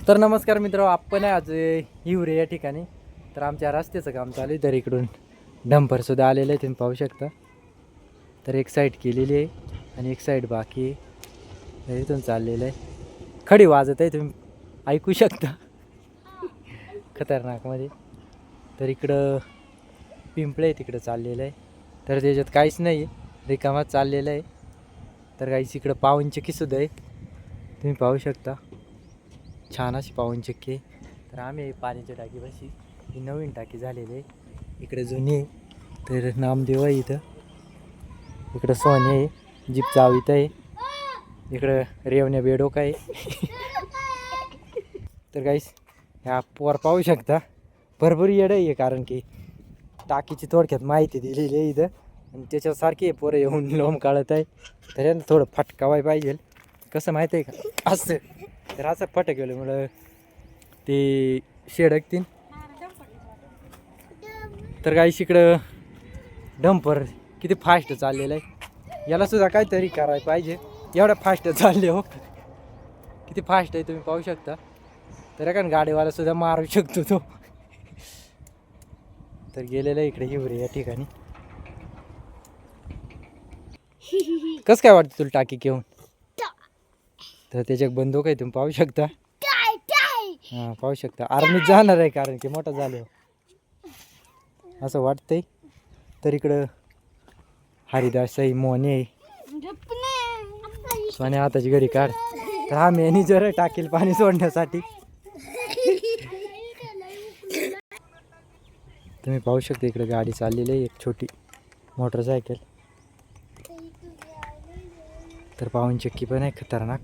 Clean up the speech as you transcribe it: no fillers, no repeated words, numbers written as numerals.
तर नमस्कार मित्र, आपण आहे आज हिवरे या ठिकाणी. तर आमच्या रस्त्याचं काम चालू आहे. तर इकडून डंपरसुद्धा आलेलं आहे, तुम्ही पाहू शकता. तर एक साईड केलेली आहे आणि एक साईड बाकी आहे. तर इथून चाललेलं आहे, खडी वाजत आहे, तुम्ही ऐकू शकता खतरनाकमध्ये. तर इकडं पिंपळे आहे, तिकडं चाललेलं आहे. तर त्याच्यात काहीच नाही आहे, रिकामात चाललेलं आहे. तर काहीच इकडं पावनचक्कीसुद्धा आहे, तुम्ही पाहू शकता. छान अशी पावनचक्की आहे. तर आम्ही पाण्याच्या टाकीपाशी, ही नवीन टाकी झालेली आहे. इकडे जुनी आहे. तर नामदेव आहे इथं. इकडं सोने आहे, जीप चावीत आहे. इकडं रेवण्या बेडोका आहे. तर काहीच ह्या पोर पाहू शकता, भरपूर येडं आहे. कारण की टाकीची थोडक्यात माहिती दिलेली आहे इथं, आणि त्याच्यासारखे पोरं येऊन लोम काढत आहे. तर यांना थोडं फटकावाय पाहिजे. कसं माहिती आहे का, असं तर असं फटक गेल्यामुळं ते शेडकतील. तर काही इकडं डंपर किती फास्ट चाललेलं आहे, याला सुद्धा काहीतरी करायला पाहिजे. एवढा फास्ट चालले हो, किती फास्ट आहे तुम्ही पाहू शकता. तर एका गाडीवाला सुद्धा मारू शकतो तो. तर गेलेलं आहे इकडे हिवरे या ठिकाणी. कसं काय वाटतं तुला टाकी घेऊन? तर त्याच्यात बंदूक आहे, तुम्ही पाहू शकता. हां, पाहू शकता. आर्मीत जाणार आहे, कारण की मोठा झाले असं वाटतंय. तर इकडं हरिदास आहे, मोने आहे. सोने हाताची घडी काढ. तर हा मॅनेजर आहे टाकील पाणी सोडण्यासाठी. तुम्ही पाहू शकता इकडे गाडी चाललेली आहे, एक छोटी मोटरसायकल. तर पावनचक्की पण आहे खतरनाक.